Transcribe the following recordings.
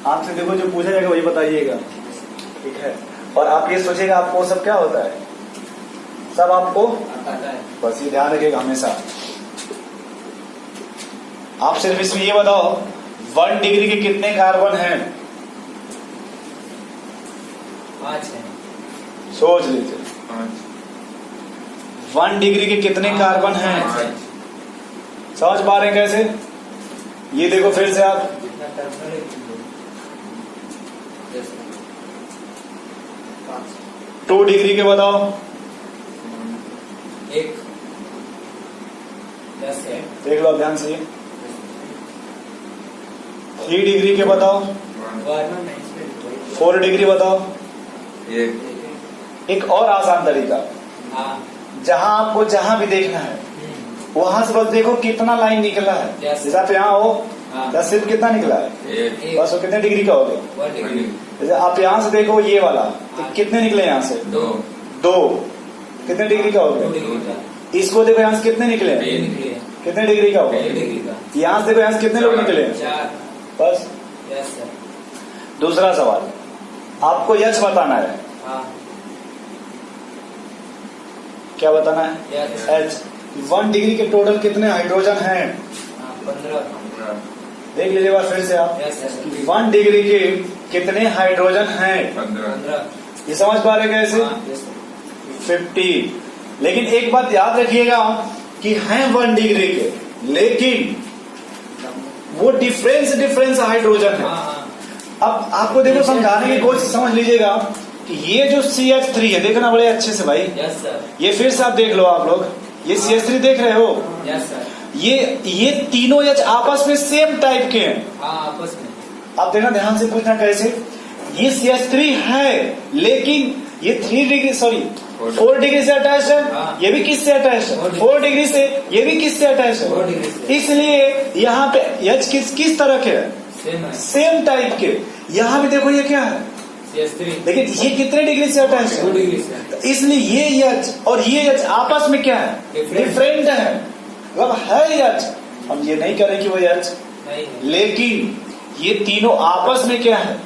आपसे देखो जो पूछा जाएगा वही बताइएगा, ठीक है। और आप ये सोचेगा आपको सब क्या होता है, सब आपको बस ये ध्यान रखिएगा हमेशा। आप सिर्फ इसमें ये बताओ 1 डिग्री के कितने कार्बन हैं? 5 है। सोच लीजिए 1 डिग्री के कितने कार्बन हैं? समझ पा रहे हैं कैसे? ये देखो फिर से आप 2 डिग्री के बताओ। 1 10 है। देख लो आप ध्यान से। 3 डिग्री के बताओ। 4 डिग्री बताओ। एक और आसान तरीका, जहां आपको जहां भी देखना है वहां से बस देखो कितना लाइन निकला है। जैसे आप यहाँ हो, बस सिर्फ कितना निकला है, बस वो कितने डिग्री का हो गया। जैसे आप यहाँ से देखो ये वाला, तो कितने निकले यहाँ से? 2 कितने डिग्री का हो गया। इसको देखो यहाँ से कितने निकले, कितने डिग्री का हो गया। यहाँ से देखो यहाँ से कितने लोग निकले, बस। दूसरा सवाल, आपको यच बताना है। क्या बताना है? एच। 1 डिग्री के टोटल कितने हाइड्रोजन हैं? 15। देख लीजिए बार फिर से आप, 1 डिग्री के कितने हाइड्रोजन हैं? 15। ये समझ पा रहे कैसे? 50। लेकिन एक बात याद रखिएगा कि हैं 1 डिग्री के, लेकिन वो डिफरेंस हाइड्रोजन है। अब आपको देखो समझाने की कोशिश समझ लीजिएगा कि ये जो CH3 है, देखना बड़े अच्छे से भाई। Yes sir. ये फिर से आप देख लो, आप लोग ये CH3 देख रहे हो। Yes sir. ये तीनों H आपस में सेम टाइप के हैं। आपस में। आप देखना ध्यान से, पूछना कैसे। ये CH3 है, लेकिन ये 4 डिग्री से अटैच है। ये भी किससे अटैच है? 4 डिग्री से। ये भी किससे अटैच है? इसलिए यहाँ पे H किस तरह के है? सेम टाइप के। यहाँ भी देखो ये क्या है, लेकिन ये कितने डिग्री से अटैच है? 2 डिग्री से। इसलिए ये H और ये H आपस में क्या है? डिफरेंट है। मतलब है H, हम ये नहीं करें कि वो H, लेकिन ये तीनों आपस में क्या है?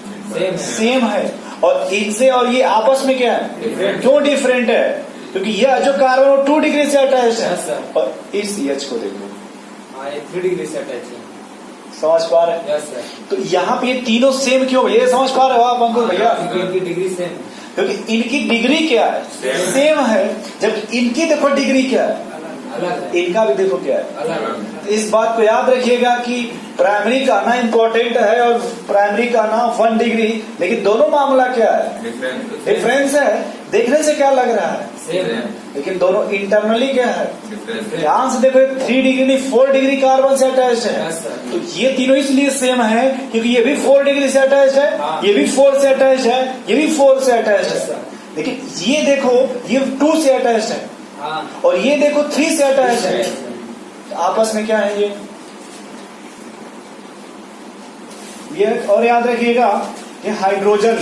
सेम है। और इनसे और ये आपस में क्या है? क्यों डिफरेंट है? क्योंकि ये जो कार्बन वो 2 डिग्री से अटैच है, और इस H को देखो 3 डिग्री से अटैच है। समझ पा रहे हैं? Yes sir. तो यहाँ पे ये तीनों सेम क्यों? ये समझ पा रहे हो आप अंकुर भैया? इनकी डिग्री सेम, क्योंकि इनकी डिग्री क्या है? सेम है। जब इनकी देखो डिग्री क्या है, अलग है। इनका भी देखो क्या है, अलग। तो इस बात को याद रखिएगा कि प्राइमरी का आना इम्पोर्टेंट है और प्राइमरी का आना 1 डिग्री, लेकिन दोनों मामला क्या है? डिफरेंस है। देखने से क्या लग रहा है? सेम है, लेकिन दोनों इंटरनली क्या है? ध्यान से देखो 3 डिग्री नहीं 4 डिग्री कार्बन से अटैच है। तो ये तीनों इसलिए सेम है क्योंकि ये भी 4 डिग्री से अटैच है, ये भी 4 से अटैच है, ये भी 4 से अटैच है। लेकिन ये देखो ये 2 से अटैच है, और ये देखो 3 से अटैच है। आपस में क्या है ये और याद रखिएगा कि हाइड्रोजन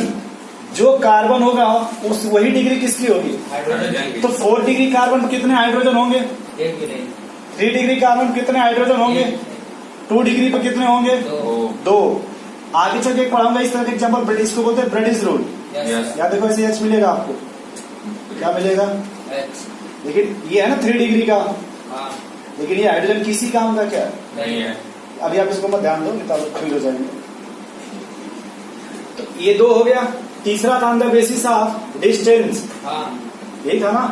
जो कार्बन होगा उस वही डिग्री किसकी होगी? तो 4 डिग्री कार्बन कितने हाइड्रोजन होंगे? 3 डिग्री कार्बन कितने हाइड्रोजन होंगे? 2 डिग्री पर कितने होंगे? 2। आगे चल के पढ़ाऊंगा इस तरह के एग्जाम्पल, इसको बोलते हैं ब्रेडिस रूल। या देखो ऐसे H मिलेगा आपको, क्या मिलेगा? लेकिन ये है ना 3 डिग्री का, लेकिन ये हाइड्रोजन किसी काम का क्या है? अभी आप इसको मत ध्यान दो, नहीं तो फेल हो जाएंगे। तो ये 2 हो गया। तीसरा था on the basis of distance, यही था ना?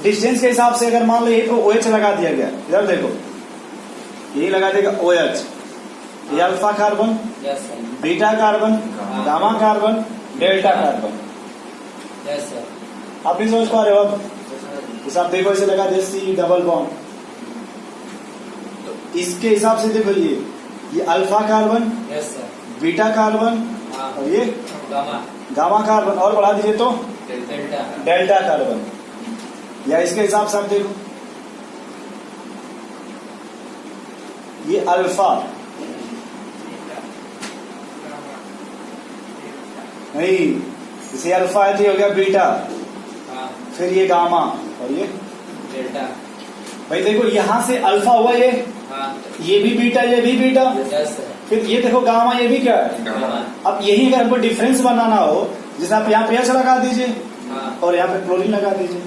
डिस्टेंस के हिसाब से अगर मान लो ये OH लगा दिया गया, इधर देखो यही लगा देगा OH, ये alpha carbon, beta carbon, gamma carbon, delta carbon. आप नहीं समझ पा रहे हो? अब हिसाब देखो, इसे लगा दे C डबल बॉन्ड, तो इसके हिसाब से देखो ये अल्फा कार्बन, बीटा कार्बन, और ये गामा कार्बन, और बढ़ा दीजिए तो डेल्टा कार्बन। या इसके हिसाब से आप देखो ये अल्फा, नहीं इसे अल्फा है तो हो गया बीटा, फिर ये गामा, और ये डेल्टा। भाई देखो यहां से अल्फा हुआ ये भी बीटा, ये भी बीटा, फिर ये देखो गामा, ये भी क्या है? गामा। अब यही अगर हमको डिफरेंस बनाना हो, जैसे आप यहाँ पे एच लगा दीजिए हाँ और यहाँ पे क्लोरीन लगा दीजिए,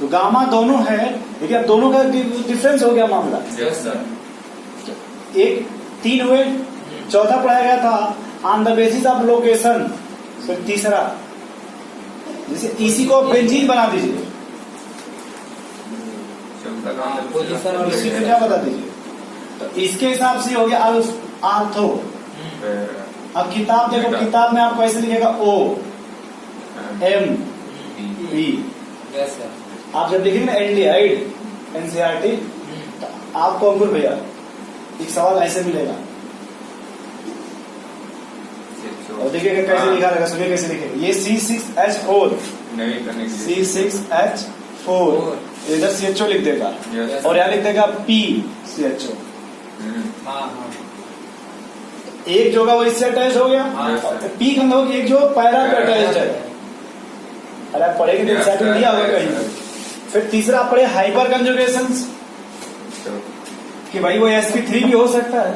तो गामा दोनों है, लेकिन अब दोनों का डिफरेंस हो गया मामला। Yes sir. एक 3 हुए, चौथा पढ़ाया गया था on the basis of location, फिर तीसरा जैसे इसी को बेंजीन बना दीजिए, पोजीशन और इसी को क्या बता दीजिए, तो इसके हिसाब से हो गया आर्थो। अब किताब देखो, किताब में आपको ऐसे लिखेगा OM B। Yes sir. आप जब देखेंगे ना एल्डिहाइड NCERT, तो आपको अंकुर भैया एक सवाल ऐसे मिलेगा, और देखिएगा कैसे लिखा रहेगा, सुनिए कैसे लिखेगा। ये C6H4, C6H4 इधर CHO लिख देगा, और यहाँ लिख देगा PCHO। हाँ हाँ एक जो होगा वो इससे अटैच हो गया, हाँ, और P का मतलब एक जो पैरा पे अटैच है। अरे आप पढ़ेंगे तो एक्साइटमेंट दिया होगा कहीं। फिर तीसरा आप पढ़े हाइपर कंजुगेशन, कि भाई वो sp3 भी हो सकता है,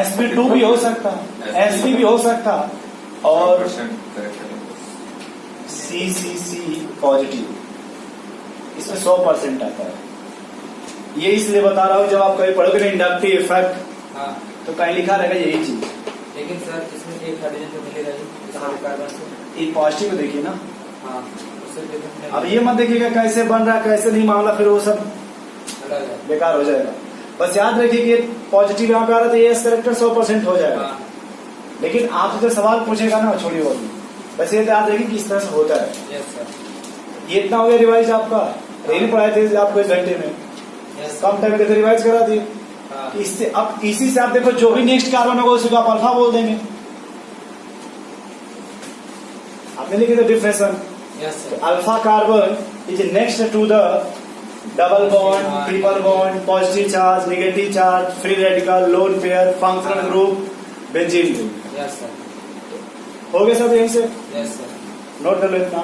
sp2 भी हो सकता है, sp भी हो सकता है, और CCC पॉजिटिव, इसमें 100% आता है। ये इसलिए बता रहा हूँ, जब आप कभी पढ़ोगे ना इंडक्टिव इफेक्ट, हाँ। तो कहीं लिखा रहेगा यही चीज। लेकिन सर इसमें एक हाइड्रोजन तो मिलेगा ही इस वाले कार्बन से। एक पॉजिटिव को देखिए ना, हाँ उससे different नहीं। अब ये मत देखिएगा कैसे बन रहा है कैसे नहीं, मामला फिर वो सब अलग है। बेकार हो जाएगा। बस याद रखिए कि पॉजिटिव यहाँ पे आ रहा था, ये करेक्टर 100% हो जाएगा। हाँ लेकिन आपसे जो सवाल पूछेगा ना, छोड़िए वो भी, बस ये याद रखिए कि इस तरह से होता है। Yes sir. ये इतना हो गया रिवाइज आपका, नहीं पढ़ाए थे आपको 1 घंटे में, यस कम टाइम में रिवाइज करा दिए। हाँ इससे अब इसी से आप देखो, जो भी नेक्स्ट कार्बन होगा उसी को आप अल्फा बोल देंगे। आपने लिखे थे differentiation, yes sir. Alpha carbon is next to the double bond, triple bond, positive charge, negative charge, free radical, lone pair, functional group, benzene group. Yes sir. हो गया सब यहीं से, यस सर। नोट कर लो इतना।